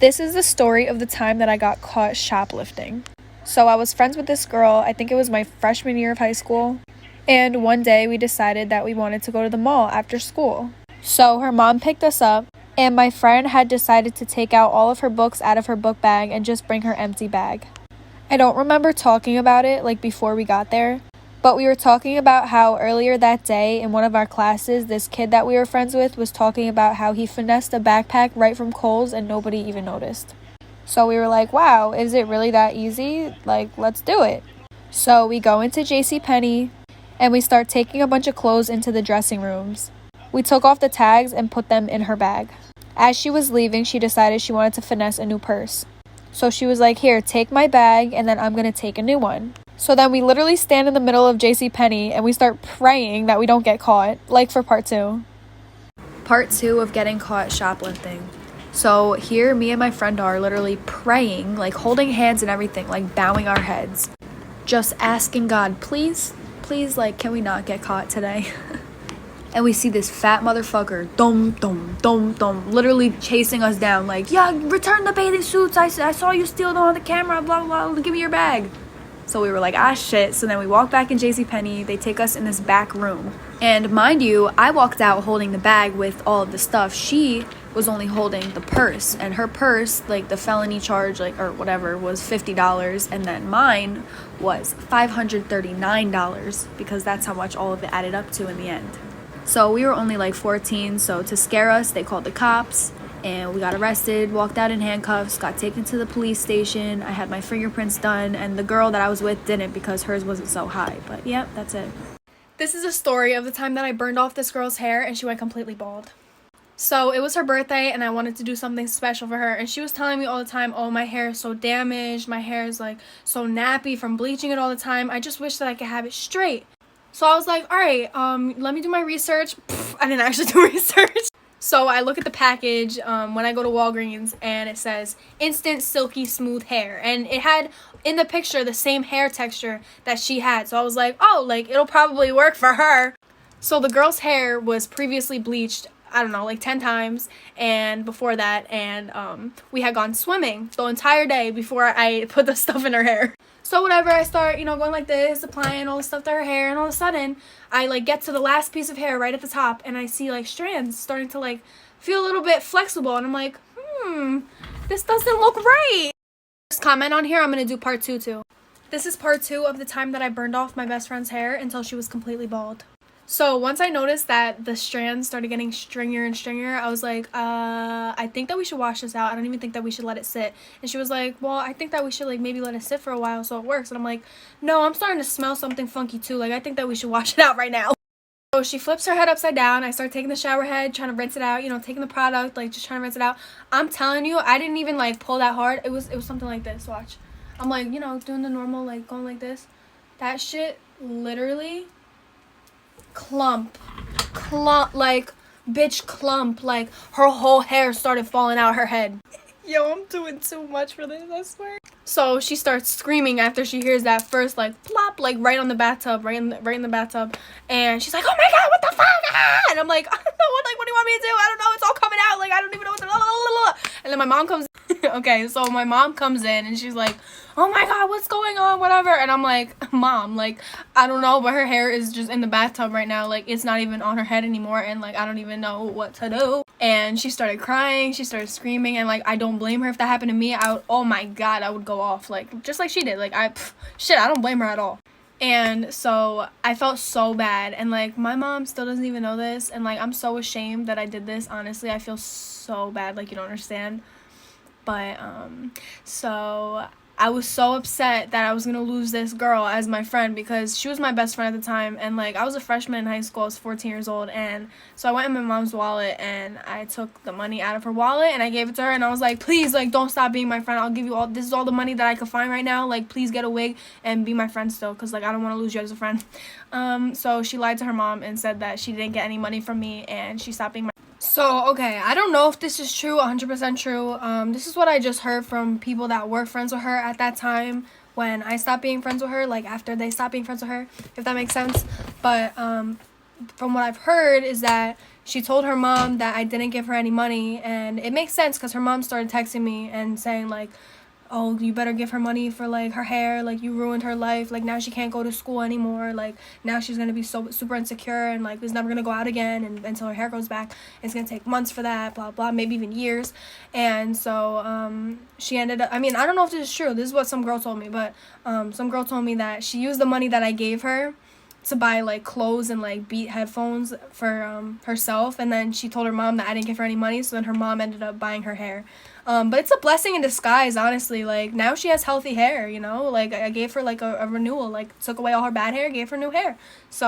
This is the story of the time that I got caught shoplifting. So I was friends with this girl, I think it was my freshman year of high school, and one day we decided that we wanted to go to the mall after school. So her mom picked us up, and my friend had decided to take out all of her books out of her book bag and just bring her empty bag. I don't remember talking about it like before we got there, but we were talking about how earlier that day in one of our classes, this kid that we were friends with was talking about how he finessed a backpack right from Kohl's and nobody even noticed. So we were like, wow, is it really that easy? Like, let's do it. So we go into JCPenney and we start taking a bunch of clothes into the dressing rooms. We took off the tags and put them in her bag. As she was leaving, she decided she wanted to finesse a new purse. So she was like, here, take my bag and then I'm going to take a new one. So then we literally stand in the middle of JCPenney and we start praying that we don't get caught, like for part 2. Part 2 of getting caught shoplifting. So here, me and my friend are literally praying, like holding hands and everything, like bowing our heads. Just asking God, please, like, can we not get caught today? And we see this fat motherfucker, literally chasing us down, like, yeah, return the bathing suits, I saw you steal them on the camera, blah, blah, blah, give me your bag. So we were like, ah, shit. So then we walk back in JCPenney. They take us in this back room. And mind you, I walked out holding the bag with all of the stuff. She was only holding the purse. And her purse, like the felony charge, like, or whatever, was $50. And then mine was $539 because that's how much all of it added up to in the end. So we were only like 14. So to scare us, they called the cops. And we got arrested, walked out in handcuffs, got taken to the police station. I had my fingerprints done, and the girl that I was with didn't because hers wasn't so high. But yep, that's it. This is a story of the time that I burned off this girl's hair and she went completely bald. So it was her birthday and I wanted to do something special for her. And she was telling me all the time, oh, my hair is so damaged. My hair is like so nappy from bleaching it all the time. I just wish that I could have it straight. So I was like, all right, let me do my research. I didn't actually do research. So I look at the package when I go to Walgreens and it says instant silky smooth hair. And it had in the picture the same hair texture that she had. So I was like, oh, like it'll probably work for her. So the girl's hair was previously bleached, I don't know, like 10 times. And before that, and we had gone swimming the entire day before I put the stuff in her hair. So whatever, I start, going like this, applying all the stuff to her hair, and all of a sudden, I like get to the last piece of hair right at the top, and I see like strands starting to like feel a little bit flexible, and I'm like, this doesn't look right. First comment on here, I'm gonna do part 2 too. This is part 2 of the time that I burned off my best friend's hair until she was completely bald. So once I noticed that the strands started getting stringier and stringier, I was like, I think that we should wash this out. I don't even think that we should let it sit. And she was like, well, I think that we should like maybe let it sit for a while so it works. And I'm like, no, I'm starting to smell something funky too. Like, I think that we should wash it out right now. So she flips her head upside down. I start taking the shower head, trying to rinse it out, taking the product, like just trying to rinse it out. I'm telling you, I didn't even like pull that hard. It was something like this. Watch. I'm like, doing the normal, like going like this. That shit literally clump, like bitch clump, like her whole hair started falling out her head. Yo, I'm doing too much for this, I swear. So she starts screaming after she hears that first like plop, like right on the bathtub, right in the bathtub, and she's like, oh my god, what the fuck? And I'm like, I don't know, what do you want me to do? I don't know, it's all coming out, like I don't even know what to. And then my mom comes okay, so my mom comes in and she's like, oh my god, what's going on, whatever. And I'm like, mom, like I don't know, but her hair is just in the bathtub right now, like it's not even on her head anymore, and like I don't even know what to do. And she started crying, she started screaming, and like I don't blame her. If that happened to me, oh my god, I would go off, like just like she did. Like I don't blame her at all. And so I felt so bad, and like my mom still doesn't even know this, and like I'm so ashamed that I did this. Honestly, I feel so bad, like you don't understand. But so I was so upset that I was gonna lose this girl as my friend because she was my best friend at the time, and like I was a freshman in high school. I was 14 years old, and so I went in my mom's wallet and I took the money out of her wallet and I gave it to her, and I was like, please, like don't stop being my friend. I'll give you all, this is all the money that I could find right now, like please get a wig and be my friend still, because like I don't want to lose you as a friend. So she lied to her mom and said that she didn't get any money from me and she stopped being my. So, okay, I don't know if this is true, 100% true. This is what I just heard from people that were friends with her at that time when I stopped being friends with her, like after they stopped being friends with her, if that makes sense. But from what I've heard is that she told her mom that I didn't give her any money, and it makes sense because her mom started texting me and saying like, oh, you better give her money for like her hair, like you ruined her life, like now she can't go to school anymore, like now she's gonna be so super insecure and like is never gonna go out again and until her hair grows back. It's gonna take months for that, blah blah, maybe even years. And so she ended up, I mean, I don't know if this is true, this is what some girl told me, but some girl told me that she used the money that I gave her to buy like clothes and like Beat headphones for herself, and then she told her mom that I didn't give her any money, so then her mom ended up buying her hair. But it's a blessing in disguise, honestly. Like now she has healthy hair, you know. Like I gave her like a renewal, like took away all her bad hair, gave her new hair. So